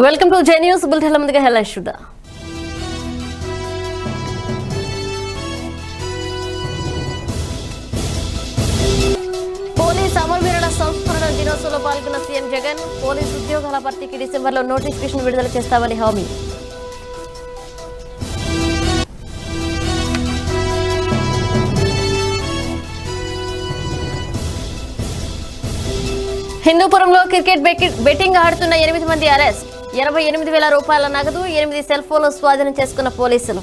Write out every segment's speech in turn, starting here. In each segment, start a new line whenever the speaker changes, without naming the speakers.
Welcome to J news bulletin. ముందుగా headlines చూద్దాం. Police అమరవీరుల సంస్మరణ దినోత్సవంలో పాల్గొన్న సీఎం జగన్. పోలీసు ఉద్యోగాల భర్తీకి డిసెంబర్లో నోటిఫికేషన్ విడుదల చేస్తామని హామీ. హిందూపురంలో క్రికెట్ బెట్టింగ్ ఆడుతున్న 8 మంది అరెస్ట్. 88,000 రూపాయల నగదు, 8 సెల్ ఫోన్లు స్వాధీనం చేసుకున్న పోలీసులు.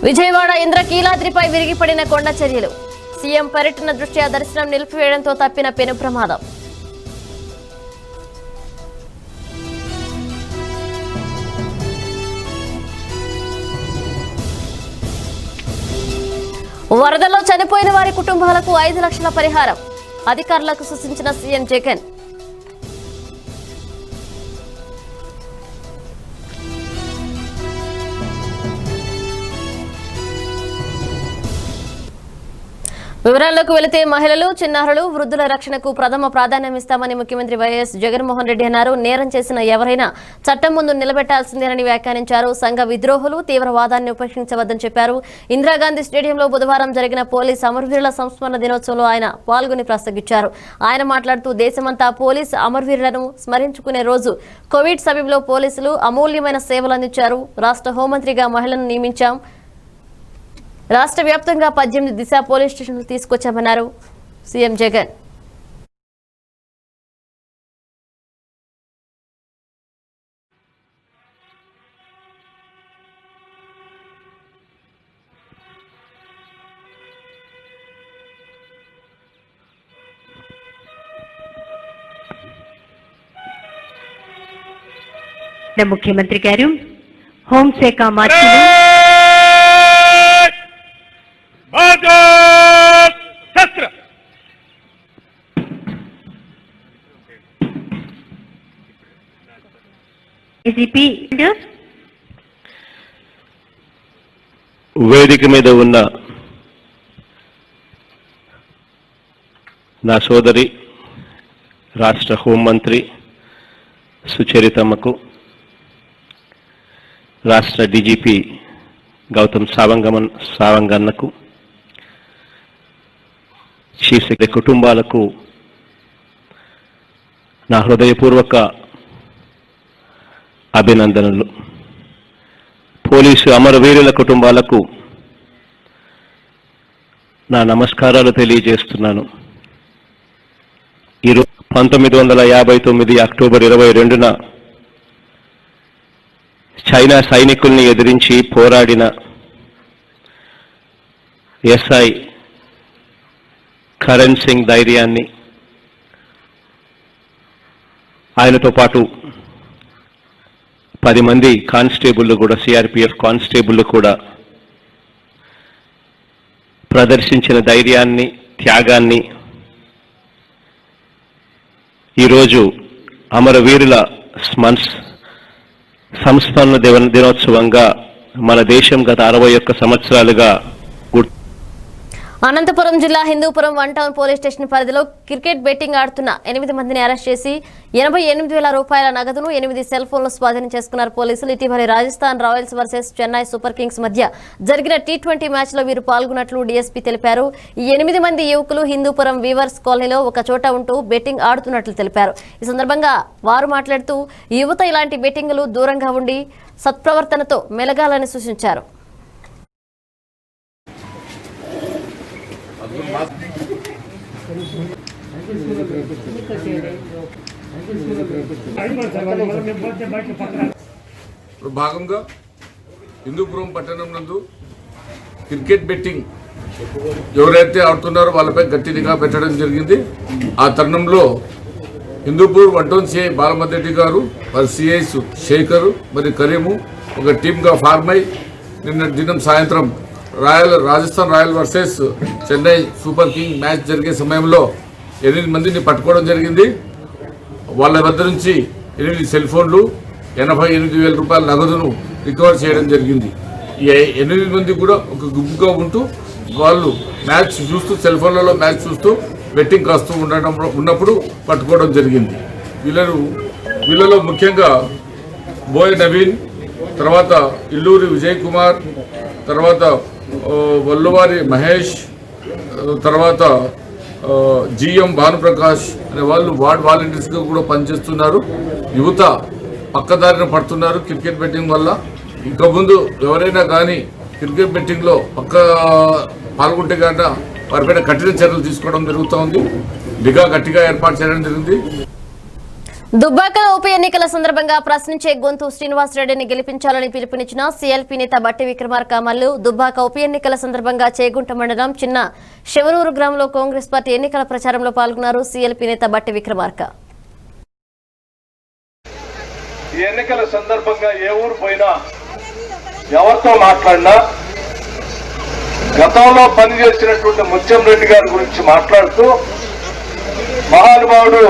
విజయవాడ ఇంద్రకీలాద్రిపై విరిగిపడిన కొండ చర్యలు. సీఎం పర్యటన దృష్ట్యా దర్శనం నిలిపివేయడంతో తప్పిన పెను ప్రమాదం. వరదల్లో చనిపోయిన వారి కుటుంబాలకు 5 లక్షల పరిహారం. అధికారులకు సూచించిన సీఎం జగన్. వివరాల్లోకి వెళితే మహిళలు, చిన్నారులు, వృద్ధుల రక్షణకు ప్రథమ ప్రాధాన్యం ఇస్తామని ముఖ్యమంత్రి వైఎస్ జగన్మోహన్ రెడ్డి అన్నారు. నేరం చేసిన ఎవరైనా చట్టం ముందు నిలబెట్టాల్సిందేనని వ్యాఖ్యానించారు. సంఘ విద్రోహులు తీవ్రవాదాన్ని ఉపేక్షించవద్దని చెప్పారు. ఇందిరాగాంధీ స్టేడియంలో బుధవారం జరిగిన పోలీస్ అమరవీరుల సంస్మరణ దినోత్సవంలో ఆయన పాల్గొని ప్రసంగించారు. ఆయన మాట్లాడుతూ దేశమంతా పోలీస్ అమరవీరులను స్మరించుకునే రోజు. కోవిడ్ సమయంలో పోలీసులు అమూల్యమైన సేవలు అందించారు. రాష్ట్ర హోంమంత్రిగా మహిళలను నియమించాం. రాష్ట్ర వ్యాప్తంగా 18 దిశ పోలీస్ స్టేషన్లు తీసుకొచ్చామన్నారు సీఎం జగన్.
ముఖ్యమంత్రి గారు హోంశాఖ మార్పులు
వేదిక మీద ఉన్న నా సోదరి రాష్ట్ర హోంమంత్రి సుచరితమ్మకు, రాష్ట్ర డీజీపీ గౌతమ్ సావంగన్నకు, చీఫ్ సెక్రటరీ కుటుంబాలకు నా హృదయపూర్వక అభినందనలు. పోలీసు అమరవీరుల కుటుంబాలకు నా నమస్కారాలు తెలియజేస్తున్నాను. ఈరోజు 1959 అక్టోబర్ 22న చైనా సైనికుల్ని ఎదిరించి పోరాడిన ఎస్ఐ కరణ్ సింగ్ ధైర్యాన్ని, ఆయనతో పాటు 10 మంది కానిస్టేబుళ్ళు కూడా, సిఆర్పిఎఫ్ కానిస్టేబుళ్ళు కూడా ప్రదర్శించిన ధైర్యాన్ని, త్యాగాన్ని ఈరోజు అమరవీరుల సంస్మరణ దినోత్సవంగా మన దేశం గత 61 సంవత్సరాలుగా.
అనంతపురం జిల్లా హిందూపురం 1 టౌన్ పోలీస్ స్టేషన్ పరిధిలో క్రికెట్ బెట్టింగ్ ఆడుతున్న 8 మందిని అరెస్ట్ చేసి 88,000 రూపాయల నగదును, 8 సెల్ ఫోన్లు స్వాధీనం చేసుకున్నారు పోలీసులు. ఇటీవల Rajasthan Royals versus Chennai super Kings మధ్య జరిగిన T20 మ్యాచ్లో వీరు పాల్గొన్నట్లు డీఎస్పీ తెలిపారు. ఈ 8 మంది యువకులు హిందూపురం వీవర్స్ కాలనీలో ఒక చోట ఉంటూ బెట్టింగ్ ఆడుతున్నట్లు తెలిపారు. ఈ సందర్భంగా వారు మాట్లాడుతూ యువత ఇలాంటి బెట్టింగ్లు దూరంగా ఉండి సత్ప్రవర్తనతో మెలగాలని సూచించారు.
భాగంగా హిందూపురం పట్టణం నందు క్రికెట్ బెట్టింగ్ ఎవరైతే ఆడుతున్నారో వాళ్ళపై గట్టి నిఘా పెట్టడం జరిగింది. ఆ తరుణంలో హిందూపూర్ 1 టౌన్ సిఐ బాలమద్రెడ్డి గారు, మరి సిఐస్ శేఖరు, మరి కరీము ఒక టీమ్గా ఫార్మ్ అయి నిన్న దినం సాయంత్రం Rajasthan royal versus Chennai super king match జరిగే సమయంలో 8 మందిని పట్టుకోవడం జరిగింది. వాళ్ళ వద్ద నుంచి 8 సెల్ ఫోన్లు, 88,000 రూపాయల నగదును రికవర్ చేయడం జరిగింది. 8 మంది కూడా ఒక గుంపుగా ఉంటూ వాళ్ళు మ్యాచ్ చూస్తూ సెల్ ఫోన్లలో మ్యాచ్ చూస్తూ బెట్టింగ్ కాస్తూ ఉన్నప్పుడు పట్టుకోవడం జరిగింది. వీళ్ళలో ముఖ్యంగా బోయ్ నవీన్, తర్వాత ఇల్లూరి విజయ్ కుమార్, తర్వాత వల్లువారి మహేష్, తర్వాత జిఎం భానుప్రకాష్ అనే వాళ్ళు వార్డ్ వాలంటీర్స్గా కూడా పనిచేస్తున్నారు. యువత పక్కదారిన పడుతున్నారు క్రికెట్ బెట్టింగ్ వల్ల. ఇంకా ముందు ఎవరైనా కానీ క్రికెట్ బెట్టింగ్లో పాల్గొంటే కనుక వారిపైన కఠిన చర్యలు తీసుకోవడం జరుగుతోంది. నిఘా గట్టిగా ఏర్పాటు చేయడం జరిగింది.
దుబ్బాక ఉప ఎన్నికల సందర్భంగా ప్రశ్నించే గొంతు శ్రీనివాసరెడ్డిని గెలిపించాలని పిలుపునిచ్చిన సీఎల్పీ నేత బట్టి విక్రమార్క మల్లు దుబ్బాక ఉప ఎన్నికల సందర్భంగా చేగుంట మండలం చిన్న శివనూరు గ్రామంలో కాంగ్రెస్ పార్టీ ఎన్నికల ప్రచారంలో పాల్గొన్నారు సీఎల్పీ నేత బట్టి విక్రమార్క.
ఈ ఎన్నికల సందర్భంగా ఏ ఊరు పోయినా ఎవరితో మాట్లాడినా గతంలో పనిచేసినటువంటి ముత్యం రెడ్డి గారి గురించి మాట్లాడుతూ మహానుభావుడు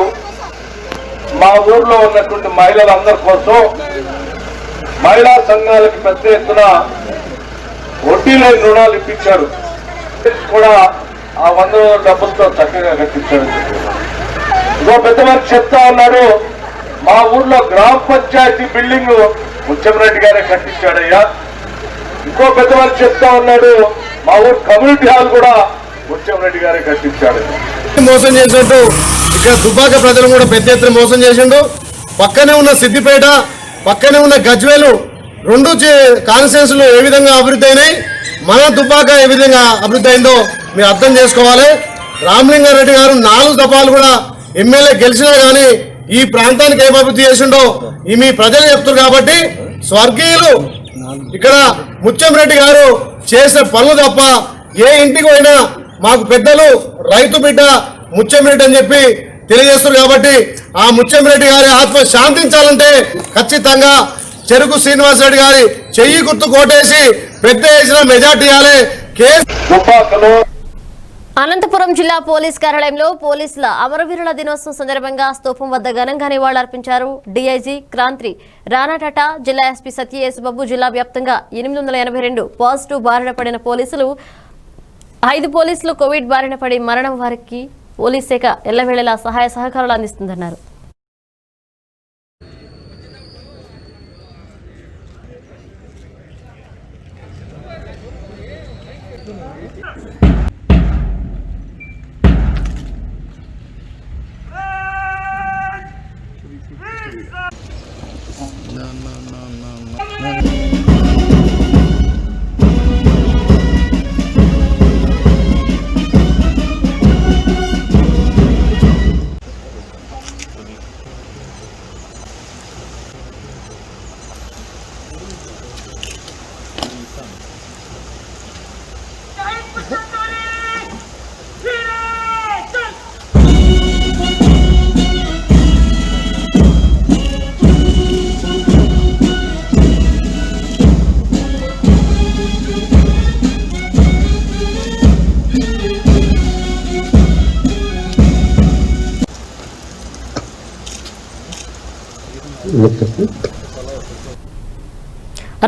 మా ఊర్లో ఉన్నటువంటి మహిళలందరి కోసం మహిళా సంఘాలకు పెద్ద ఎత్తున వడ్డీ లేని రుణాలు ఇప్పించారు. కూడా ఆ 100 డబ్బులతో చక్కగా కట్టించాడు. ఇంకో పెద్ద మనిషి చెప్తా ఉన్నాడు, మా ఊర్లో గ్రామ పంచాయతీ బిల్డింగ్ ముత్యంరెడ్డి గారే కట్టించాడయ్యా. ఇంకో పెద్ద మనిషి చెప్తా ఉన్నాడు, మా ఊరు కమ్యూనిటీ హాల్ కూడా ముత్యంరెడ్డి గారే కట్టించాడు.
మోసం చేసినట్టు ఇక్కడ దుబ్బాక ప్రజలు కూడా పెద్ద ఎత్తున మోసం చేసిండు. పక్కనే ఉన్న సిద్దిపేట, పక్కనే ఉన్న గజ్వేలు 2 కాన్స్టిట్యున్సీలు ఏ విధంగా అభివృద్ధి అయినాయి, మన దుబ్బాక ఏ విధంగా అభివృద్ధి అయిందో మీరు అర్థం చేసుకోవాలి. రామలింగారెడ్డి గారు 4 దఫాలు కూడా ఎమ్మెల్యే గెలిచినా కానీ ఈ ప్రాంతానికి ఏం అభివృద్ధి చేసిండో ఈ మీ ప్రజలు చెప్తారు. కాబట్టి స్వర్గీయులు ఇక్కడ ముత్యంరెడ్డి గారు చేసే పనులు తప్ప ఏ ఇంటికి పోయినా మాకు పెద్దలు రైతు బిడ్డ ముత్యంరెడ్డి అని చెప్పి తెలియజేస్తారు. కాబట్టి ఆ ముత్యంరెడ్డి గారి ఆత్మ శాంతించాలంటే ఖచ్చితంగా చెరుకు శ్రీనివాసరెడ్డి గారి చెయ్యి గుర్తు కోటేసి పెద్ద ఎత్తున మెజార్టీ ఇవ్వాలి.
అనంతపురం జిల్లా పోలీస్ కార్యాలయంలో పోలీసుల అమరవీరుల దినోత్సవం సందర్భంగా స్తూపం వద్ద ఘనంగా నివాళులర్పించారు డీఐజీ క్రాంతి రాణాటాటా. జిల్లా ఎస్పీ సత్యయేసుబాబు జిల్లా వ్యాప్తంగా 882 పాజిటివ్ బారిన పడిన పోలీసులు 5 పోలీసులు కోవిడ్ బారిన పడి మరణం వారికి పోలీస్ శాఖ ఎల్లవేళలా సహాయ సహకారాలు అందిస్తుందన్నారు.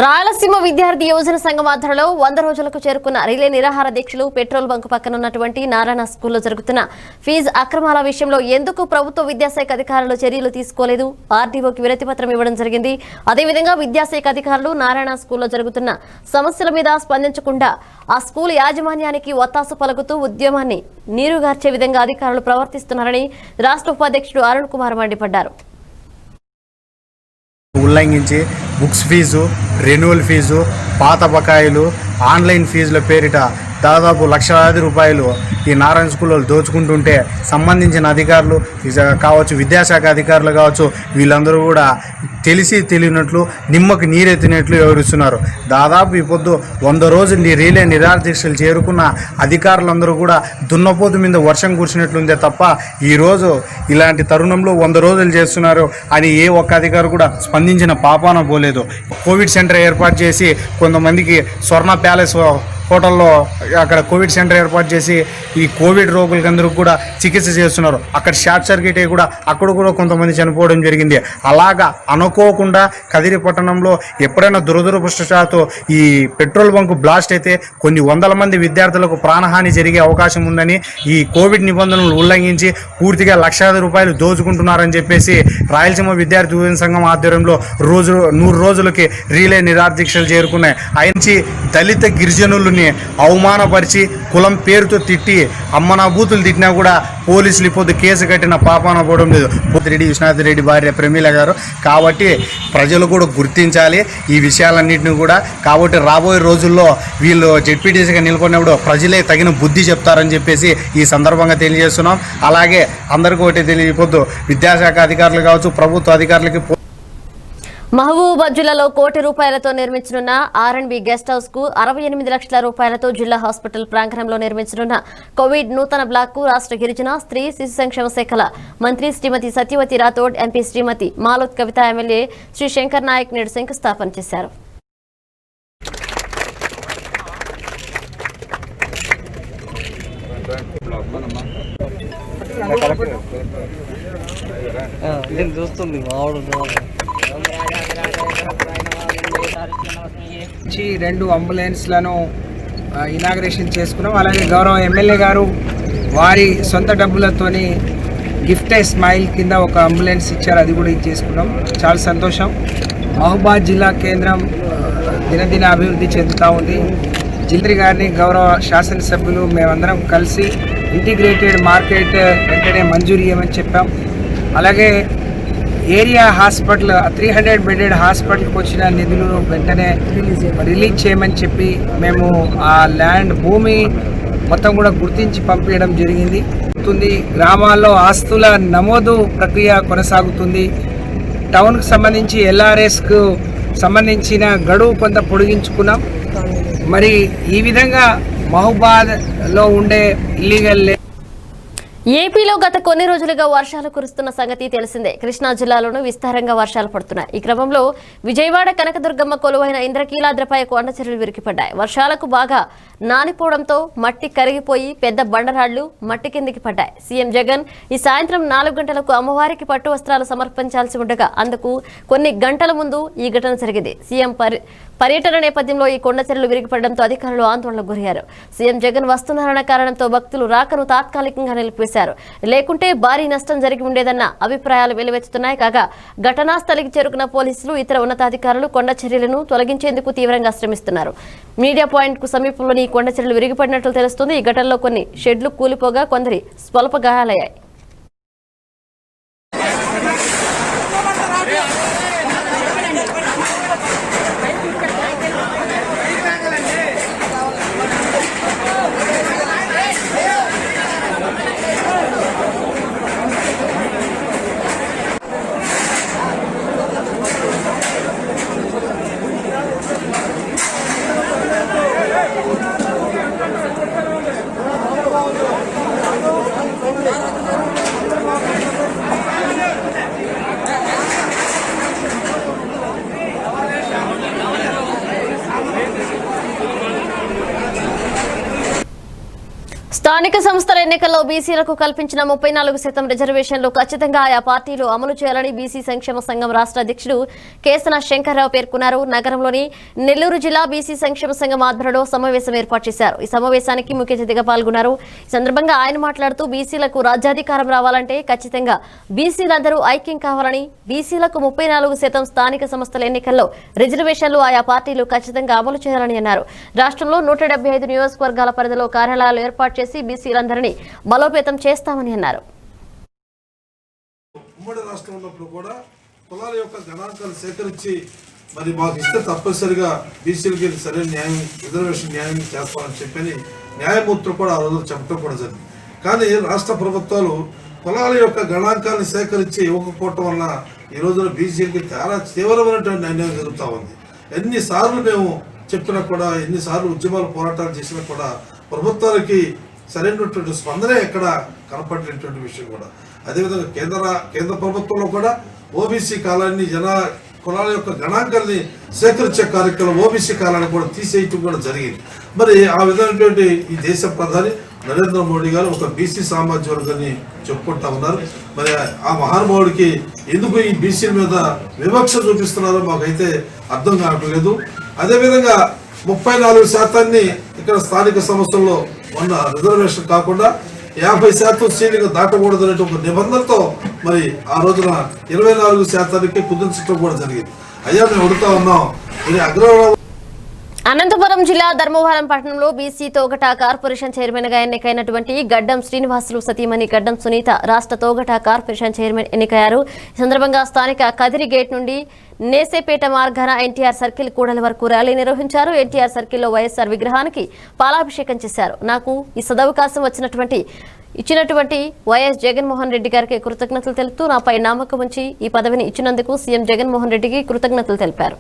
రాయలసీమ విద్యార్థి యువజన సంఘం ఆధ్వర్యంలో 100 రోజులకు చేరుకున్న రిలే నిరాహార దీక్షలు పెట్రోల్ బంక్ పక్కన ఉన్నటువంటి నారాయణ స్కూల్లో జరుగుతున్న ఫీజు అక్రమాల విషయంలో ఎందుకు ప్రభుత్వ విద్యాశాఖ అధికారులు చర్యలు తీసుకోలేదు, ఆర్డీఓకి వినతి పత్రం ఇవ్వడం జరిగింది. అదేవిధంగా విద్యాశాఖ అధికారులు నారాయణ స్కూల్లో జరుగుతున్న సమస్యల మీద స్పందించకుండా ఆ స్కూల్ యాజమాన్యానికి ఒత్తాసు పలుకుతూ ఉద్యమాన్ని నీరుగార్చే విధంగా అధికారులు ప్రవర్తిస్తున్నారని రాష్ట్ర ఉపాధ్యక్షుడు అరుణ్ కుమార్ మండిపడ్డారు.
ఉల్లంఘించి బుక్స్ ఫీజు, రెన్యువల్ ఫీజు, పాత బకాయిలు, ఆన్లైన్ ఫీజుల పేరిట దాదాపు లక్షలాది రూపాయలు ఈ నారాయణ స్కూల్లో దోచుకుంటుంటే సంబంధించిన అధికారులు కావచ్చు, విద్యాశాఖ అధికారులు కావచ్చు, వీళ్ళందరూ కూడా తెలిసి తెలియనట్లు నిమ్మకు నీరెత్తినట్లు వివరిస్తున్నారు. దాదాపు ఈ పొద్దు 100 రోజులు రీలే నిరాదీక్షలు చేరుకున్న అధికారులందరూ కూడా దున్నపోతు మీద వర్షం కురిసినట్లుందే తప్ప ఈరోజు ఇలాంటి తరుణంలో 100 రోజులు చేస్తున్నారు అని ఏ ఒక్క అధికారి కూడా స్పందించిన పాపాన పోలేదు. కోవిడ్ సెంటర్ ఏర్పాటు చేసి కొంతమందికి స్వర్ణ ప్యాలెస్ హోటల్లో అక్కడ కోవిడ్ సెంటర్ ఏర్పాటు చేసి ఈ కోవిడ్ రోగులకందరూ కూడా చికిత్స చేస్తున్నారు. అక్కడ షార్ట్ సర్క్యూట్ అయ్యి కూడా అక్కడ కూడా కొంతమంది చనిపోవడం జరిగింది. అలాగా అనుకోకుండా కదిరి పట్టణంలో ఎప్పుడైనా దురదృష్టవశాత్తు ఈ పెట్రోల్ బంక్ బ్లాస్ట్ అయితే కొన్ని వందల మంది విద్యార్థులకు ప్రాణహాని జరిగే అవకాశం ఉందని, ఈ కోవిడ్ నిబంధనలు ఉల్లంఘించి పూర్తిగా లక్షలాది రూపాయలు దోచుకుంటున్నారని చెప్పేసి రాయలసీమ విద్యార్థి యువజన సంఘం ఆధ్వర్యంలో 100 రోజులకి రీలే నిరాదీక్షలు చేరుకున్నాయి. నుంచి దళిత గిరిజనులని అవమానపరిచి కులం పేరుతో తిట్టి అమ్మనాభూతులు తిట్టినా కూడా పోలీసులు ఇప్పుడు కేసు కట్టిన పాపాన పోవడం లేదు. రెడ్డి విశ్వనాథ్ రెడ్డి భార్య ప్రమీల గారు. కాబట్టి ప్రజలు కూడా గుర్తించాలి ఈ విషయాలన్నింటినీ కూడా. కాబట్టి రాబోయే రోజుల్లో వీళ్ళు జెడ్పీటీసీగా నిలబడినప్పుడు ప్రజలే తగిన బుద్ధి చెప్తారని చెప్పేసి ఈ సందర్భంగా తెలియజేస్తున్నాం. అలాగే అందరికీ ఒకటి తెలియకపోద్దు, విద్యాశాఖ అధికారులు కావచ్చు, ప్రభుత్వ అధికారులకి
మహబూబాబాద్ జిల్లాలో ₹1 కోటి నిర్మించనున్న R&B గెస్ట్ హౌస్ కు 68 లక్షల రూపాయలతో జిల్లా హాస్పిటల్ ప్రాంగణంలో నిర్మించనున్న కోవిడ్ నూతన బ్లాక్ కు రాష్ట్ర గిరిజన స్త్రీ శిశు సంక్షేమ శాఖల మంత్రి శ్రీమతి సత్యవతి రాథోడ్, ఎంపీ శ్రీమతి మాలోత్ కవిత, ఎమ్మెల్యే శ్రీ శంకర్ నాయక్ నేడు శంకుస్థాపన చేశారు.
రెండు అంబులెన్స్లను ఇనాగ్రేషన్ చేసుకున్నాం. అలాగే గౌరవ ఎమ్మెల్యే గారు వారి సొంత డబ్బులతోని గిఫ్ట్ ఏ స్మైల్ కింద ఒక అంబులెన్స్ ఇచ్చారు, అది కూడా చేసుకున్నాం. చాలా సంతోషం. మహబూబాబాద్ జిల్లా కేంద్రం దినదిన అభివృద్ధి చెందుతూ ఉంది. జిల్లా గారిని గౌరవ శాసనసభ్యులు మేమందరం కలిసి ఇంటిగ్రేటెడ్ మార్కెట్ వెంటనే మంజూరు చేయమని చెప్పాం. అలాగే ఏరియా హాస్పిటల్ 300 బెడెడ్ హాస్పిటల్కి వచ్చిన నిధులను వెంటనే రిలీజ్ చేయమని చెప్పి మేము ఆ ల్యాండ్ భూమి మొత్తం కూడా గుర్తించి పంపించడం జరిగింది. గ్రామాల్లో ఆస్తుల నమోదు ప్రక్రియ కొనసాగుతుంది. టౌన్కు సంబంధించి LRSకు సంబంధించిన గడువు కొంత పొడిగించుకున్నాం. మరి ఈ విధంగా మహబూబాబాద్లో ఉండే ఇల్లీగల్
ఏపీలో గత కొన్ని రోజులుగా వర్షాలు కురుస్తున్న సంగతి తెలిసిందే. కృష్ణా జిల్లాలోనూ విస్తారంగా వర్షాలు పడుతున్నాయి. ఈ క్రమంలో విజయవాడ కనకదుర్గమ్మ కొలువైన ఇంద్రకీలాద్రిపై కొండచర్యలు విరిగిపడ్డాయి. వర్షాలకు బాగా నానిపోవడంతో మట్టి కరిగిపోయి పెద్ద బండరాళ్లు మట్టి కిందికి పడ్డాయి. సీఎం జగన్ ఈ సాయంత్రం 4 గంటలకు అమ్మవారికి పట్టు వస్త్రాలు సమర్పించాల్సి ఉండగా అందుకు కొన్ని గంటల ముందు ఈ ఘటన జరిగింది. సీఎం పర్యటన నేపథ్యంలో ఈ కొండచర్యలు విరిగిపడడంతో అధికారులు ఆందోళనకు గురయ్యారు. సీఎం జగన్ వస్తున్నారన్న కారణంతో భక్తులు రాకను తాత్కాలికంగా నిలిపివేశారు. లేకుంటే భారీ నష్టం జరిగి ఉండేదన్న అభిప్రాయాలు వెలువెత్తుతున్నాయి. కాగా ఘటనా స్థలికి చేరుకున్న పోలీసులు, ఇతర ఉన్నతాధికారులు కొండచర్యలను తొలగించేందుకు తీవ్రంగా శ్రమిస్తున్నారు. మీడియా పాయింట్ కు సమీపంలోని ఈ కొండచర్యలు విరిగిపడినట్లు తెలుస్తుంది. ఈ ఘటనలో కొన్ని షెడ్లు కూలిపోగా కొందరి స్వల్ప గాయాలయ్యాయి. స్థానిక సంస్థల ఎన్నికల్లో బీసీలకు కల్పించిన 34% రిజర్వేషన్లు ఖచ్చితంగా ఆయా పార్టీలు అమలు చేయాలని బీసీ సంక్షేమ సంఘం రాష్ట్ర అధ్యక్షుడు కేసన శంకర్రావు పేర్కొన్నారు. నగరంలోని నెల్లూరు జిల్లా బీసీ సంక్షేమ సంఘం ఆధ్వర్యంలో సమావేశం ఏర్పాటు చేశారు. ఈ సమావేశానికి ముఖ్య అతిథిగా పాల్గొన్నారు. ఈ సందర్భంగా ఆయన మాట్లాడుతూ బీసీలకు రాజ్యాధికారం రావాలంటే ఖచ్చితంగా బీసీలందరూ ఐక్యం కావాలని, బీసీలకు 34% స్థానిక సంస్థల ఎన్నికల్లో రిజర్వేషన్లు ఆయా పార్టీలు ఖచ్చితంగా అమలు చేయాలని అన్నారు. రాష్ట్రంలో 175 నియోజకవర్గాల పరిధిలో కార్యాలయాలు ఏర్పాటు చేసి బీసీలందరినీ బలోపేతం చేస్తామని అన్నారు.
ఉమ్మడి రాష్ట్రం ఉన్నప్పుడు కూడా కులాల యొక్క గణాంకాలు సేకరించి మరి మాకు ఇస్తే తప్పనిసరిగా బీసీలకి సరైన న్యాయం, రిజర్వేషన్ న్యాయం చేస్తామని చెప్పని న్యాయమూర్తులు కూడా ఆ రోజు చెప్పడం కూడా జరిగింది. కానీ రాష్ట్ర ప్రభుత్వాలు కులాల యొక్క గణాంకాలను సేకరించి ఇవ్వకపోవటం వల్ల ఈ రోజున బీసీలకి చాలా తీవ్రమైనటువంటి అన్యాయం జరుగుతూ ఉంది. ఎన్నిసార్లు మేము చెప్పినా కూడా, ఎన్నిసార్లు ఉద్యమాలు పోరాటాలు చేసినా కూడా ప్రభుత్వాలకి సరైనటువంటి స్పందన ఎక్కడ కనపడేటువంటి విషయం కూడా. అదేవిధంగా కేంద్ర ప్రభుత్వంలో కూడా ఓబీసీ కాలాన్ని కులాల యొక్క గణాంకాన్ని సేకరించే కార్యక్రమం ఓబీసీ కాలాన్ని కూడా తీసేయటం కూడా జరిగింది. మరి ఆ విధమైనటువంటి ఈ దేశ ప్రధాని నరేంద్ర మోడీ గారు ఒక బీసీ సామాజిక వర్గాన్ని చెప్పుకుంటా ఉన్నారు. మరి ఆ మహానుభావుడికి ఎందుకు ఈ బీసీల మీద వివక్ష చూపిస్తున్నారో మాకైతే అర్థం కావట్లేదు. అదేవిధంగా 34% ఇక్కడ స్థానిక సంస్థల్లో ఉన్న రిజర్వేషన్ కాకుండా 50% సీట్లకు దాటకూడదు అనే ఒక నిబంధనతో మరి ఆ రోజున 24% కుదించడం కూడా జరిగింది. అయ్యా మేము అడుగుతా ఉన్నాం, ఇది అగ్రవర్ణ.
అనంతపురం జిల్లా ధర్మవరం పట్టణంలో బీసీ తోగట కార్పొరేషన్ చైర్మన్ గా ఎన్నికైనటువంటి గడ్డం శ్రీనివాసులు సతీమణి గడ్డం సునీత రాష్ట్ర తోగట కార్పొరేషన్ చైర్మన్ ఎన్నికయ్యారు. ఈ సందర్భంగా స్థానిక కదిరి గేట్ నుండి నేసేపేట మార్గాన ఎన్టీఆర్ సర్కిల్ కూడలి వరకు ర్యాలీ నిర్వహించారు. ఎన్టీఆర్ సర్కిల్లో వైఎస్ఆర్ విగ్రహానికి పాలాభిషేకం చేశారు. నాకు ఈ సదవకాశం ఇచ్చినటువంటి వైఎస్ జగన్మోహన్ రెడ్డి గారికి కృతజ్ఞతలు తెలుపుతూ నాపై నమ్మకం ఉంచి ఈ పదవిని ఇచ్చినందుకు సీఎం జగన్మోహన్ రెడ్డికి కృతజ్ఞతలు తెలిపారు.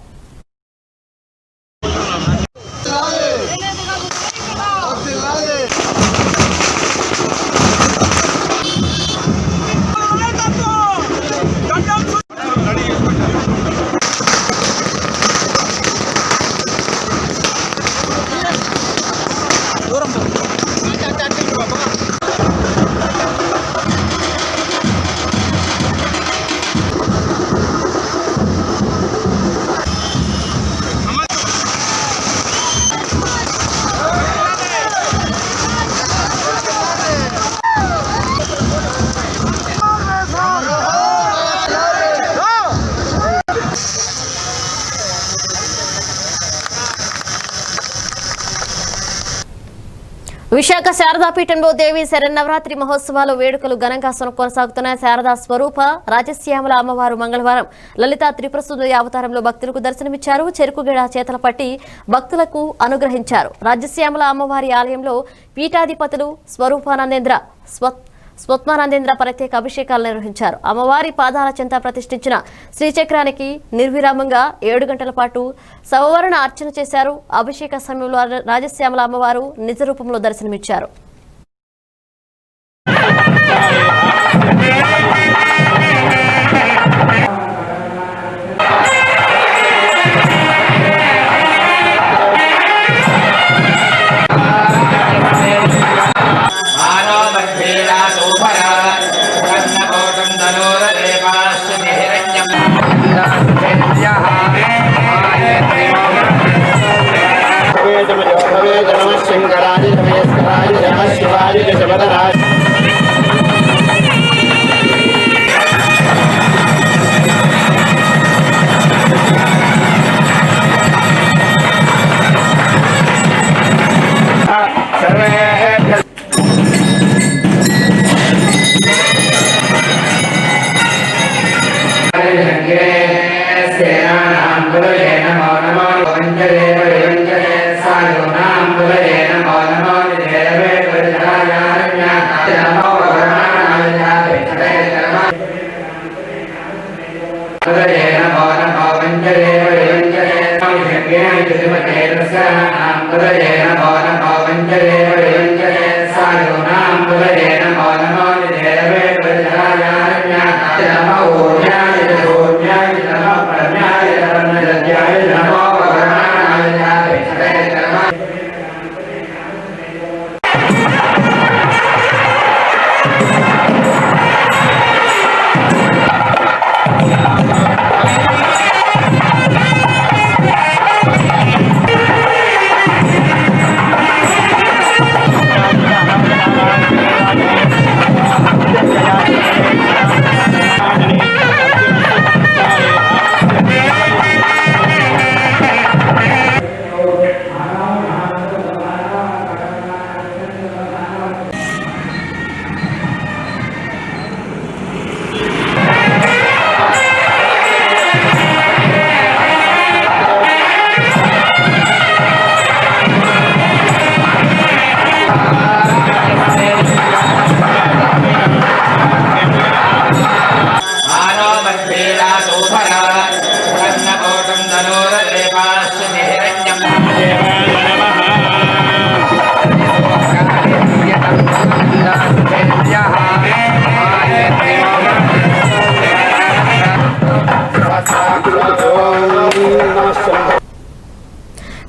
విశాఖ శారదాపీఠంలో దేవి శరన్నవరాత్రి మహోత్సవాలు వేడుకలు ఘనంగా కొనసాగుతున్న శారదా స్వరూప రాజశ్యామల అమ్మవారు మంగళవారం లలితా త్రిపురసుందరి అవతారంలో భక్తులకు దర్శనమిచ్చారు. చెరుకుగడ చేతల పట్టి భక్తులకు అనుగ్రహించారు. రాజశ్యామల అమ్మవారి ఆలయంలో పీఠాధిపతులు స్వత్మానందేంద్ర ప్రత్యేక అభిషేకాలు నిర్వహించారు. అమ్మవారి పాదాల చెంత ప్రతిష్ఠించిన శ్రీచక్రానికి నిర్విరామంగా 7 గంటల పాటు సవరణ అర్చన చేశారు. అభిషేక సమయంలో రాజశ్యామల అమ్మవారు నిజ రూపంలో దర్శనమిచ్చారు.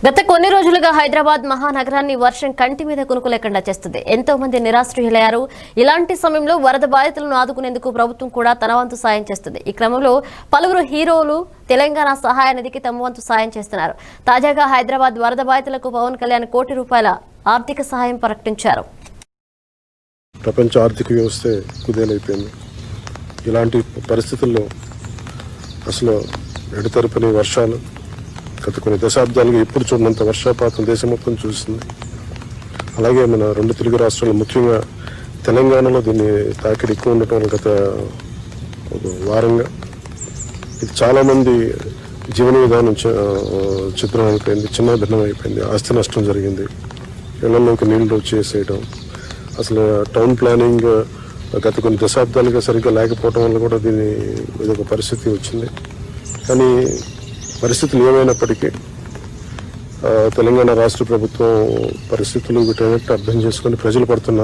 గత కొన్ని రోజులుగా హైదరాబాద్ మహానగరాన్ని వర్షం కంటి మీద కునుకు లేకుండా చేస్తుంది. ఎంతో మంది నిరాశ్రయులయ్యారు. ఇలాంటి సమయంలో వరద బాధితులను ఆదుకునేందుకు ప్రభుత్వం కూడా తన వంతు సాయం చేస్తుంది. ఈ క్రమంలో పలువురు హీరోలు తెలంగాణ సహాయ నిధికి తమ వంతు సాయం చేస్తున్నారు. తాజాగా హైదరాబాద్ వరద బాధితులకు పవన్ కళ్యాణ్ ₹1 కోటి ఆర్థిక సహాయం ప్రకటించారు.
ప్రపంచ ఆర్థిక వ్యవస్థే కుదేలైపోయింది. ఇలాంటి పరిస్థితుల్లో అసలు ఎడతెరపని వర్షాలు, గత కొన్ని దశాబ్దాలుగా ఎప్పుడు చూడనంత వర్షపాతం దేశం మొత్తం చూస్తుంది. అలాగే మన 2 తెలుగు రాష్ట్రాలు, ముఖ్యంగా తెలంగాణలో దీన్ని తాకిడి ఎక్కువ ఉండటం వల్ల గత వారంగా ఇది చాలామంది జీవన విధానం చిత్రం అయిపోయింది, చిన్న భిన్నం అయిపోయింది. ఆస్తి నష్టం జరిగింది, ఇళ్లలోకి నీళ్లు వచ్చేసేయడం, అసలు టౌన్ ప్లానింగ్ గత కొన్ని దశాబ్దాలుగా సరిగ్గా లేకపోవడం వల్ల కూడా దీని ఇదొక పరిస్థితి వచ్చింది. కానీ పరిస్థితులు ఏమైనప్పటికీ తెలంగాణ రాష్ట్ర ప్రభుత్వం పరిస్థితులు వీటన్నిటిని అర్థం చేసుకొని ప్రజలు పడుతున్న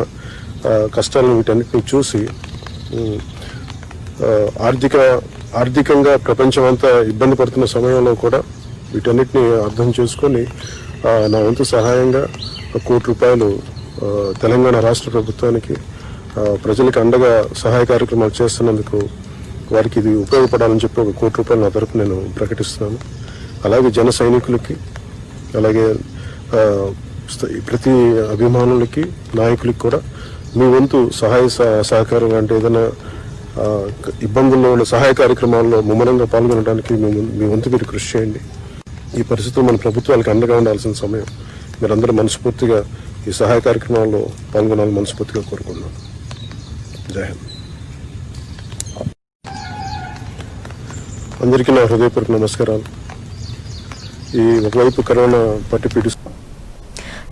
కష్టాలను వీటన్నిటిని చూసి ఆర్థికంగా ప్రపంచం అంతా ఇబ్బంది పడుతున్న సమయంలో కూడా వీటన్నిటిని అర్థం చేసుకొని నా వంతు సహాయంగా ₹1 కోటి తెలంగాణ రాష్ట్ర ప్రభుత్వానికి ప్రజలకు అండగా సహాయ కార్యక్రమాలు చేస్తున్నందుకు వారికి ఇది ఉపయోగపడాలని చెప్పి ₹1 కోటి నా తరపు నేను ప్రకటిస్తున్నాను. అలాగే జన సైనికులకి, అలాగే ప్రతి అభిమానులకి, నాయకులకి కూడా మీ వంతు సహాయ సహకారం అంటే ఏదైనా ఇబ్బందుల్లో ఉన్న సహాయ కార్యక్రమాల్లో ముమ్మరంగా పాల్గొనడానికి మీ వంతు మీరు కృషి చేయండి. ఈ పరిస్థితుల్లో మన ప్రభుత్వాలకు అండగా ఉండాల్సిన సమయం. మీరందరూ మనస్ఫూర్తిగా ఈ సహాయ కార్యక్రమాల్లో పాల్గొనాలని మనస్ఫూర్తిగా కోరుకుంటున్నాను. జై హింద్. అందరికీ నా హృదయపూర్వక నమస్కారాలు. ఈ ఒకవైపు కరోనా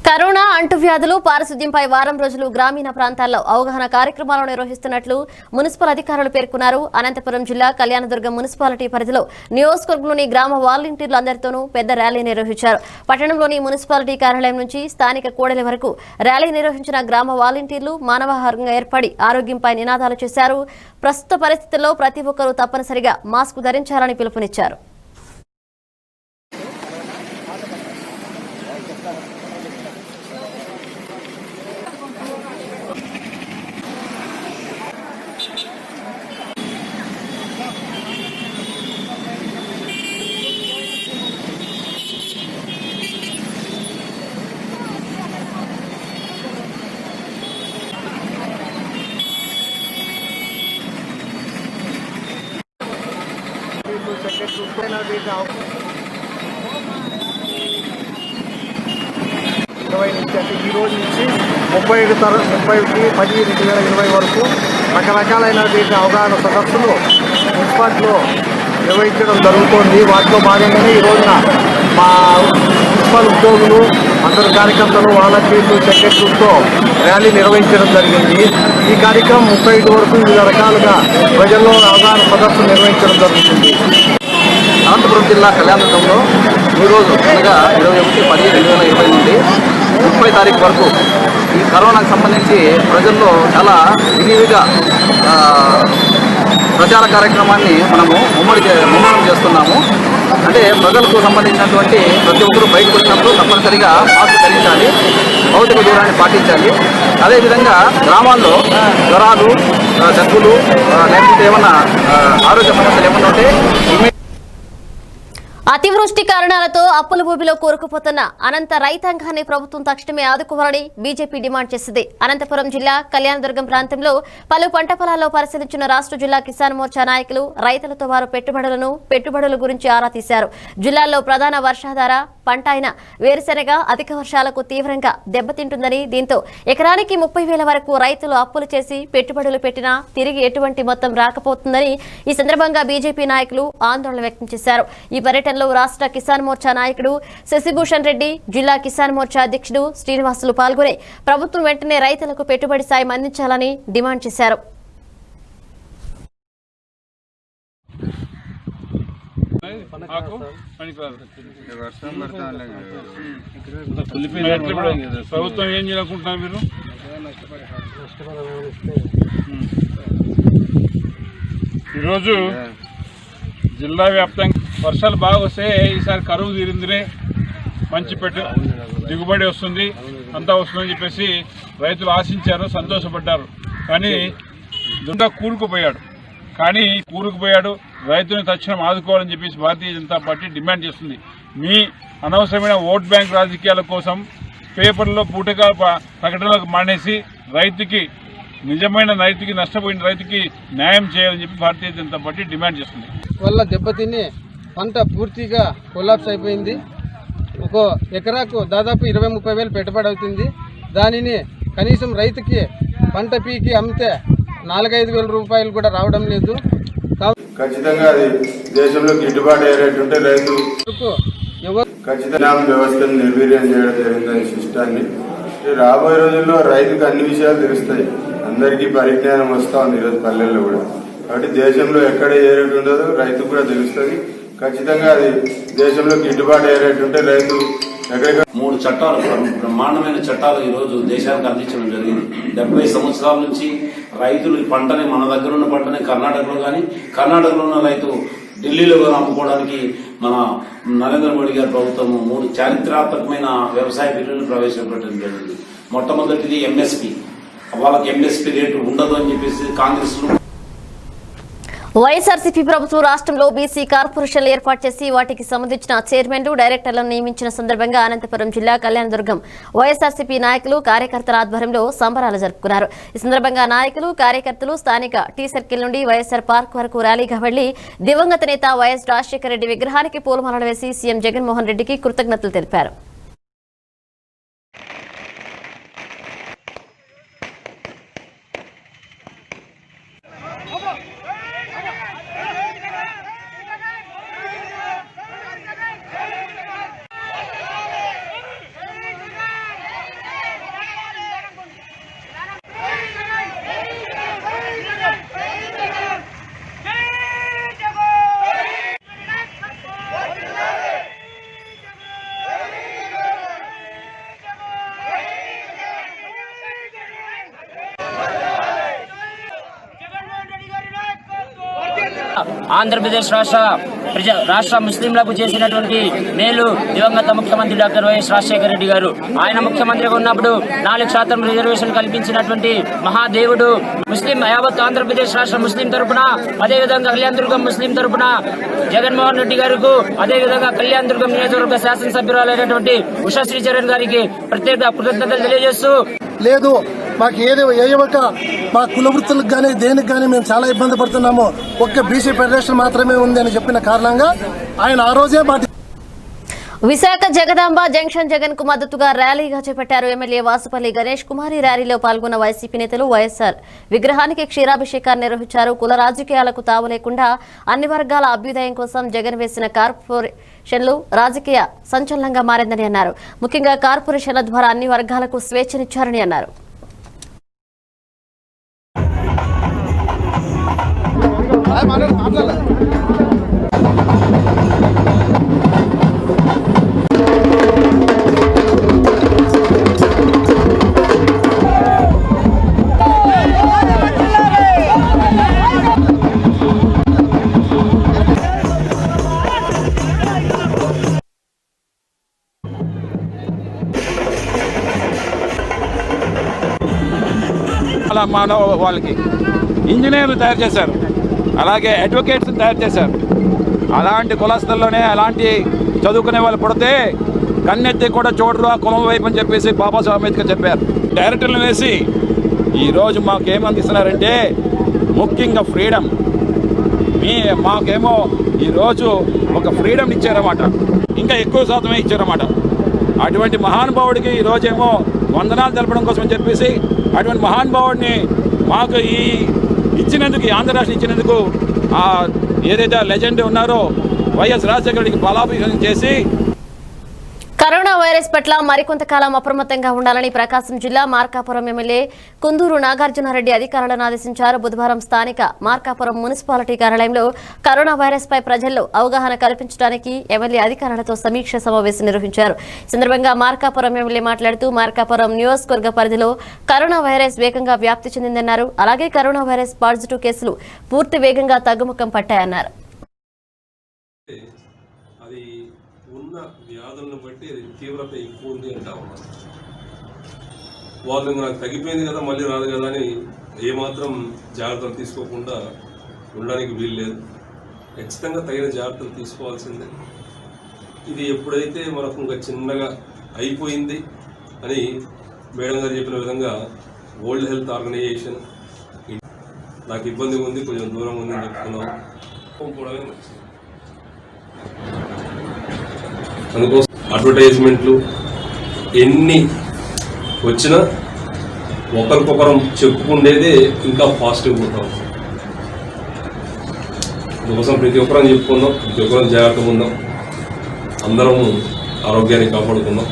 కరోనా అంటువ్యాధులు, పారిశుద్ధ్యంపై వారం రోజులు గ్రామీణ ప్రాంతాల్లో అవగాహన కార్యక్రమాలు నిర్వహిస్తున్నట్లు మున్సిపల్ అధికారులు పేర్కొన్నారు. అనంతపురం జిల్లా కళ్యాణదుర్గం మున్సిపాలిటీ పరిధిలో నియోజకవర్గంలోని గ్రామ వాలంటీర్లు అందరితోనూ పెద్ద ర్యాలీ నిర్వహించారు. పట్టణంలోని మున్సిపాలిటీ కార్యాలయం నుంచి స్థానిక కూడలి వరకు ర్యాలీ నిర్వహించిన గ్రామ వాలంటీర్లు మానవహారంగా ఏర్పడి ఆరోగ్యంపై నినాదాలు చేశారు. ప్రస్తుత పరిస్థితుల్లో ప్రతి ఒక్కరూ తప్పనిసరిగా మాస్క్ ధరించాలని పిలుపునిచ్చారు.
ఈ రోజు నుంచి 30/10/2020 వరకు రకరకాలైన అవగాహన సదస్సులు మున్సిపాలిటీలో నిర్వహించడం జరుగుతోంది. వాటిలో భాగంగానే ఈ రోజున మా మున్సిపల్ ఉద్యోగులు, అందరు కార్యకర్తలు, వాలంటీర్లు, సెక్రటరీలతో ర్యాలీ నిర్వహించడం జరిగింది. ఈ కార్యక్రమం 35 వరకు వివిధ రకాలుగా ప్రజల్లో అవగాహన సదస్సులు నిర్వహించడం జరుగుతుంది.
అనంతపురం జిల్లా కళ్యాణదుర్గంలో ఈరోజు అనగా 21/10/2020 నుండి 30 తారీఖు వరకు ఈ కరోనాకు సంబంధించి ప్రజల్లో చాలా విరివిగా ప్రచార కార్యక్రమాన్ని మనము ముమ్మరం చేస్తున్నాము. అంటే ప్రజలకు సంబంధించినటువంటి ప్రతి ఒక్కరూ బయటకు వచ్చినప్పుడు తప్పనిసరిగా మాస్క్ ధరించాలి, భౌతిక దూరాన్ని పాటించాలి. అదేవిధంగా గ్రామాల్లో జ్వరాలు, దగ్గులు, లేకపోతే ఏమన్నా ఆరోగ్య సమస్యలు ఏమన్నా ఉంటే
అతివృష్టి కారణాలతో అప్పుల ఊబిలో కూరుకుపోతున్న అనంత రైతాంగాన్ని ప్రభుత్వం తక్షణమే ఆదుకోవాలని బీజేపీ డిమాండ్ చేసింది. అనంతపురం జిల్లా కళ్యాణదుర్గం ప్రాంతంలో పలు పంట పొలాల్లో పరిశీలించిన రాష్ట్ర జిల్లా కిసాన్ మోర్చా నాయకులు రైతులతో వారు పెట్టుబడుల గురించి ఆరా తీశారు. జిల్లాలో ప్రధాన వర్షాధార పంట అయిన వేరుశెనగ అధిక వర్షాలకు తీవ్రంగా దెబ్బతింటుందని, దీంతో ఎకరానికి 30,000 వరకు రైతులు అప్పులు చేసి పెట్టుబడులు పెట్టినా తిరిగి ఎటువంటి మొత్తం రాకపోతుందని ఈ సందర్భంగా బీజేపీ నాయకులు ఆందోళన వ్యక్తం చేశారు. ఈ పర్యటనలో రాష్ట్ర కిసాన్ మోర్చా నాయకుడు శశిభూషణ్ రెడ్డి, జిల్లా కిసాన్ మోర్చా అధ్యక్షుడు శ్రీనివాసులు పాల్గొని ప్రభుత్వం వెంటనే రైతులకు పెట్టుబడి సాయం అందించాలని డిమాండ్ చేశారు.
ప్రభుత్వం ఏం చేయాలనుకుంటున్నారు మీరు? ఈరోజు జిల్లా వ్యాప్తంగా వర్షాలు బాగా వస్తే ఈసారి కరువు తీరిందిరే
మంచి దిగుబడి వస్తుంది, అంతా వస్తుందని చెప్పేసి రైతులు ఆశించారు, సంతోషపడ్డారు. కానీ దుండ కూరుకుపోయాడు. రైతుని తక్షణం ఆదుకోవాలని చెప్పేసి భారతీయ జనతా పార్టీ డిమాండ్ చేస్తుంది. మీ అనవసరమైన ఓట్ బ్యాంక్ రాజకీయాల కోసం పేపర్లో పూటగా ప్రకటనలకు మానేసి నిజమైన రైతుకి, నష్టపోయిన రైతుకి న్యాయం చేయాలని చెప్పి భారతీయ జనతా పార్టీ డిమాండ్ చేస్తుంది.
వల్ల దెబ్బతిని పంట పూర్తిగా కొలాప్స్ అయిపోయింది. ఒక ఎకరాకు దాదాపు 20-30 వేలు పెట్టుబడి అవుతుంది. దానిని కనీసం రైతుకి పంట పీకి అమ్మితే 4-5 వేల రూపాయలు కూడా రావడం లేదు.
ఖచ్చితంగా అది దేశంలో గిట్టుబాటు అయ్యేటట్టుంటే రైతు ఖచ్చితంగా వ్యవస్థను నిర్వీర్యం చేయడం జరిగిందని సిస్టాన్ని. రాబోయే రోజుల్లో రైతుకు అన్ని విషయాలు తెలుస్తాయి. అందరికీ పరిజ్ఞానం వస్తూ ఉంది ఈరోజు పల్లెల్లో కూడా. కాబట్టి దేశంలో ఎక్కడ ఏ రేటు ఉండదో రైతుకు కూడా తెలుస్తుంది. ఖచ్చితంగా అది దేశంలో గిట్టుబాటు అయ్యేటట్టుంటే రైతు ఎక్కడెక్కడ
3 చట్టాలు, బ్రహ్మాండమైన చట్టాలు ఈరోజు దేశానికి అందించడం జరిగింది. 70 సంవత్సరాల నుంచి రైతులు పంటని, మన దగ్గర ఉన్న పంటని కర్ణాటకలో కానీ, కర్ణాటకలో ఉన్న రైతు ఢిల్లీలో అమ్ముకోవడానికి మన నరేంద్ర మోడీ గారి ప్రభుత్వం 3 చారిత్రాత్మకమైన వ్యవసాయ బిల్లులు ప్రవేశపెట్టడం జరిగింది. మొట్టమొదటిది ఎంఎస్పీ. వాళ్ళకి ఎంఎస్పీ రేటు ఉండదు అని చెప్పేసి కాంగ్రెస్
వైఎస్ఆర్సీపీ ప్రభుత్వం రాష్ట్రంలో బీసీ కార్పొరేషన్లు ఏర్పాటు చేసి వాటికి సంబంధించిన చైర్మన్లు, డైరెక్టర్లను నియమించిన సందర్భంగా అనంతపురం జిల్లా కళ్యాణదుర్గం వైఎస్ఆర్సీపీ నాయకులు, కార్యకర్తల ఆధ్వర్యంలో సంబరాలు జరుపుకున్నారు. ఈ సందర్భంగా నాయకులు, కార్యకర్తలు స్థానిక టీ సర్కిల్ నుండి వైఎస్ఆర్ పార్క్ వరకు ర్యాలీగా వెళ్లి దివంగత నేత వైఎస్ రాజశేఖర రెడ్డి విగ్రహానికి పూలమాలలు వేసి సీఎం జగన్మోహన్ రెడ్డికి కృతజ్ఞతలు తెలిపారు.
ఆంధ్రప్రదేశ్ రాష్ట్ర ముస్లింలకు చేసినటువంటి మేలు దివంగత ముఖ్యమంత్రి డాక్టర్ వైఎస్ రాజశేఖర రెడ్డి గారు. ఆయన ముఖ్యమంత్రిగా ఉన్నప్పుడు 4% రిజర్వేషన్ కల్పించినటువంటి మహాదేవుడు. యావత్ ఆంధ్రప్రదేశ్ రాష్ట్ర ముస్లిం తరపున, అదేవిధంగా కళ్యాణదుర్గం ముస్లిం తరపున జగన్మోహన్ రెడ్డి గారికి, అదేవిధంగా కళ్యాణదుర్గం నియోజకవర్గ శాసనసభ్యురాలైనటువంటి ఉషా శ్రీచరణ్ గారికి ప్రత్యేక కృతజ్ఞతలు తెలియజేస్తూ,
లేదు మాకు ఏ ఒక్క మా కుల వృత్తులకు కానీ దేనికి కానీ మేము చాలా ఇబ్బంది పడుతున్నాము, ఒక్క బీసీ ఫెడరేషన్ మాత్రమే ఉంది అని చెప్పిన కారణంగా ఆయన ఆ రోజే
విశాఖ జగదాంబ జంక్షన్ జగన్ కు మద్దతుగా ర్యాలీగా చేపట్టారు. ఎమ్మెల్యే వాసుపల్లి గణేష్ కుమార్. ఈ ర్యాలీలో పాల్గొన్న వైసీపీ నేతలు వైఎస్ఆర్ విగ్రహానికి క్షీరాభిషేకాన్ని నిర్వహించారు. కుల రాజకీయాలకు తావు లేకుండా అన్ని వర్గాల అభ్యుదయం కోసం జగన్ వేసిన కార్పొరేషన్లు రాజకీయ సంచలనంగా మారిందని అన్నారు. ముఖ్యంగా కార్పొరేషన్ల ద్వారా అన్ని వర్గాలకు స్వేచ్ఛనిచ్చారని అన్నారు.
మానవ వాళ్ళకి ఇంజనీర్లు తయారు చేశారు, అలాగే అడ్వకేట్స్ని తయారు చేశారు. అలాంటి కులస్తుల్లోనే అలాంటి చదువుకునే వాళ్ళు పుడితే కన్నెత్తి కూడా చూడరు ఆ కులం వైపు అని చెప్పేసి బాబాసాహెబ్ అంబేద్కర్ చెప్పారు. డైరెక్టర్లు వేసి ఈరోజు మాకేమందిస్తున్నారంటే ముఖ్యంగా ఫ్రీడమ్. మాకేమో ఈరోజు ఒక ఫ్రీడమ్ ఇచ్చారన్నమాట, ఇంకా ఎక్కువ శాతమే ఇచ్చారన్నమాట. అటువంటి మహానుభావుడికి ఈరోజేమో వందనాలు తెలపడం కోసం అని చెప్పేసి అటువంటి మహానుభావుడిని మాకు ఇచ్చినందుకు, ఈ ఆంధ్ర రాష్ట్రం ఇచ్చినందుకు ఏదైతే లెజెండ్ ఉన్నారో వైఎస్ రాజశేఖర రెడ్డికి బలాభిషేకం చేసి
కరోనా వైరస్ పట్ల మరికొంతకాలం అప్రమత్తంగా ఉండాలని ప్రకాశం జిల్లా మార్కాపురం ఎమ్మెల్యే కుందూరు నాగార్జునారెడ్డి అధికారులను ఆదేశించారు. బుధవారం స్థానిక మార్కాపురం మున్సిపాలిటీ కార్యాలయంలో కరోనా వైరస్ పై ప్రజల్లో అవగాహన కల్పించడానికి ఎమ్మెల్యే అధికారులతో సమీక్ష సమావేశం నిర్వహించారు. ఈ సందర్భంగా మార్కాపురం ఎమ్మెల్యే మాట్లాడుతూ మార్కాపురం నియోజకవర్గ పరిధిలో కరోనా వైరస్ వేగంగా వ్యాప్తి చెందిందన్నారు. అలాగే కరోనా వైరస్ పాజిటివ్ కేసులు పూర్తి వేగంగా తగ్గుముఖం పట్టాయన్నారు.
ఉన్న వ్యాధులను బట్టి తీవ్రత ఎక్కువ ఉంది అంటా ఉన్నారు. వాళ్ళు నాకు తగ్గిపోయింది కదా మళ్ళీ రాదు కదా అని ఏమాత్రం జాగ్రత్తలు తీసుకోకుండా ఉండడానికి వీలు లేదు. ఖచ్చితంగా తగిన జాగ్రత్తలు తీసుకోవాల్సిందే. ఇది ఎప్పుడైతే మనకు ఇంకా చిన్నగా అయిపోయింది అని మేడం గారు చెప్పిన విధంగా వరల్డ్ హెల్త్ ఆర్గనైజేషన్ నాకు ఇబ్బంది ఉంది, కొంచెం దూరం ఉంది అని చెప్తున్నాం. అందుకోసం అడ్వర్టైజ్మెంట్లు ఎన్ని వచ్చినా ఒకరికొకరం చెప్పుకుండేదే ఇంకా ఫాస్ట్గా పోతాం. అందుకోసం ప్రతి ఒక్కరం చెప్పుకుందాం, ప్రతి ఒక్కరం జాగ్రత్తగా ఉందాం, అందరం ఆరోగ్యాన్ని కాపాడుకుందాం.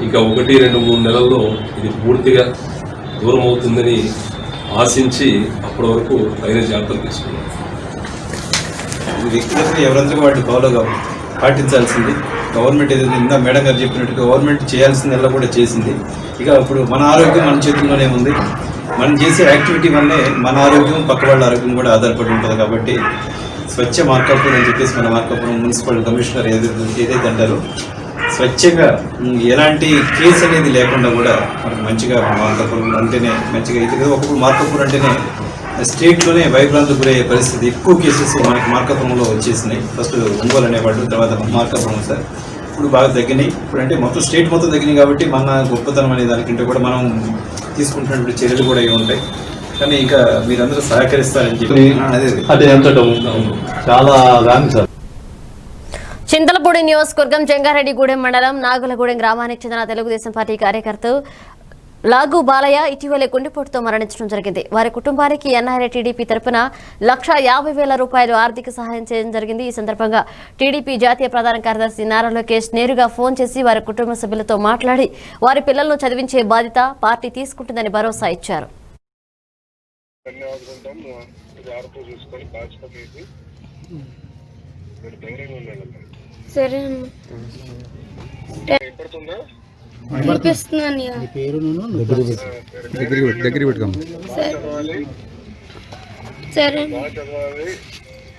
ఇంకా 1, 2, 3 నెలల్లో ఇది పూర్తిగా దూరం అవుతుందని ఆశించి అప్పటి వరకు తగిన జాగ్రత్తలు తీసుకున్నాం.
వ్యక్తిగతంగా ఎవరందరూ వాటిని ఫాలోగా పాటించాల్సింది. గవర్నమెంట్ ఏదైతే ఇందా మేడం గారు చెప్పినట్టుగా గవర్నమెంట్ చేయాల్సిందల్లా కూడా చేసింది. ఇక ఇప్పుడు మన ఆరోగ్యం మన చేతుల్లోనే ఉంది. మనం చేసే యాక్టివిటీ వల్లే మన ఆరోగ్యం పక్క వాళ్ళ ఆరోగ్యం కూడా ఆధారపడి ఉంటుంది. కాబట్టి స్వచ్ఛ మార్కాపూర్ అని చెప్పేసి మన మార్కాపురం మున్సిపల్ కమిషనర్ ఏదైతే అంటారో స్వచ్ఛంగా ఎలాంటి కేసు అనేది లేకుండా కూడా మనకు మంచిగా మార్కాపురం అంటేనే మంచిగా అయితే కదా. ఒకప్పుడు మార్కాపూర్ అంటేనే స్టేట్లోనే భయభ్రాంతికి గురయ్యే పరిస్థితి, ఎక్కువ కేసెస్ మనకి మార్కాపురంలో వచ్చేసినాయి. ఫస్ట్ ఒంగోలు అనేవాళ్ళు, తర్వాత మార్కాపురం సార్. ఇప్పుడు బాగా తగ్గినాయి. ఇప్పుడు అంటే మొత్తం స్టేట్ మొత్తం తగ్గినాయి కాబట్టి మన గొప్పతనం అనే దానికంటే కూడా మనం తీసుకుంటున్నటువంటి చర్యలు కూడా ఇవి ఉంటాయి. కానీ ఇంకా మీరందరూ సహకరిస్తారని చెప్పి అదే ఎంతటం చాలా రాంగ్ సార్.
చింతలపూడి నియోజకవర్గం జంగారెడ్డిగూడెం మండలం నాగులగూడెం గ్రామానికి చెందిన తెలుగుదేశం పార్టీ కార్యకర్త లాగు బాలయ్య ఇటీవలే గుండెపోటుతో మరణించడం జరిగింది. వారి కుటుంబానికి ఎన్ఆర్ఐ టీడీపీ తరపున ₹150,000 ఆర్థిక సహాయం చేయడం జరిగింది. ఈ సందర్భంగా టీడీపీ జాతీయ ప్రధాన కార్యదర్శి నారా లోకేష్ నేరుగా ఫోన్ చేసి వారి కుటుంబ సభ్యులతో మాట్లాడి వారి పిల్లలను చదివించే బాధ్యత పార్టీ తీసుకుంటుందని భరోసా ఇచ్చారు.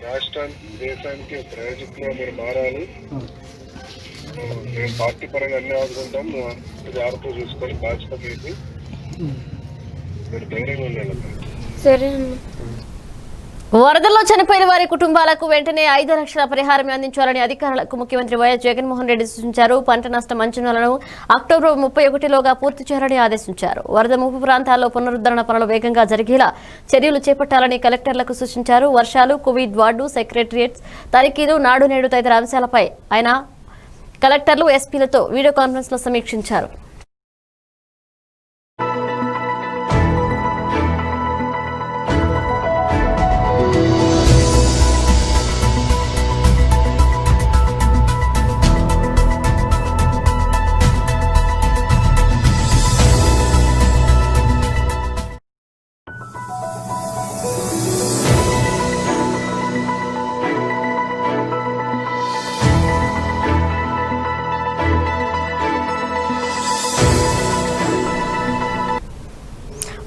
రాష్ట్రానికి దేశానికి ప్రయోజకులుగా మీరు మారాలి. మేము పార్టీ పరంగా అన్ని ఆదుకుంటాం. జాగ్రత్తగా చూసుకొని బాధ్యత మీది. మీరు ధైర్యంగా ఉండాలి.
వరదల్లో చనిపోయిన వారి కుటుంబాలకు వెంటనే 5 లక్షల పరిహారం అందించాలని అధికారులకు ముఖ్యమంత్రి వైఎస్ జగన్మోహన్ రెడ్డి సూచించారు. పంట నష్టం అంచనాలను అక్టోబర్ 31లోగా పూర్తి చేయాలని ఆదేశించారు. వరద ముప్పు ప్రాంతాల్లో పునరుద్ధరణ పనులు వేగంగా జరిగేలా చర్యలు చేపట్టాలని కలెక్టర్లకు సూచించారు. వర్షాలు, కోవిడ్ వార్డు, సెక్రటరియట్స్ తనిఖీలు, నాడు నేడు తదితర అంశాలపై ఆయన కలెక్టర్లు, ఎస్పీలతో వీడియో కాన్ఫరెన్స్ లో సమీక్షించారు.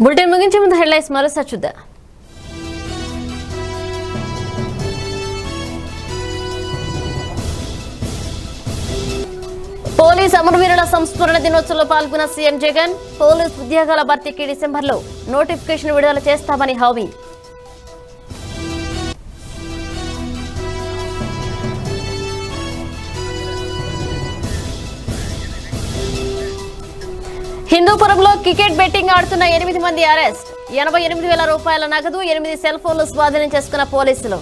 బులెటిన్ ముగించే ముందు హెడ్లైన్స్ మరోసారి చూద్దాం. పోలీస్ అమరవీరుల సంస్మరణ దినోత్సవంలో పాల్గొన్న సీఎం జగన్. పోలీస్ ఉద్యోగాల భర్తీకి డిసెంబర్లో నోటిఫికేషన్ విడుదల చేస్తామని హామీ. హిందూపురంలో క్రికెట్ బెట్టింగ్ ఆడుతున్న 8 మంది అరెస్ట్. ₹88,000 నగదు, 8 సెల్ ఫోన్లు స్వాధీనం చేసుకున్న పోలీసులు.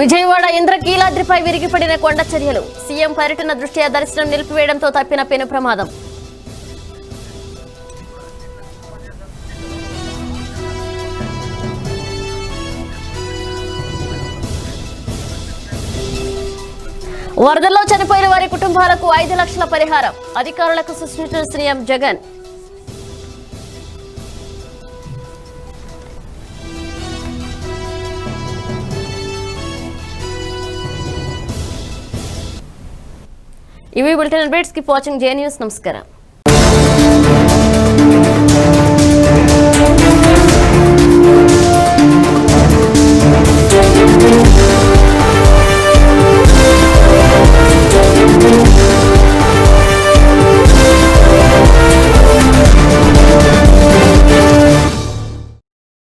విజయవాడ ఇంద్రకీలాద్రిపై విరిగిపడిన కొండ చర్యలు. సీఎం పర్యటన దృష్ట్యా దర్శనం నిలిపివేయడంతో తప్పిన పెను ప్రమాదం. వరదల్లో చనిపోయిన వారి కుటుంబాలకు 5 లక్షల పరిహారం. అధికారులకు సూచించిన సీఎం జగన్. ఇవి బులెటిన్ అప్డేట్స్. కీప్ వాచింగ్ జే న్యూస్. నమస్కారం.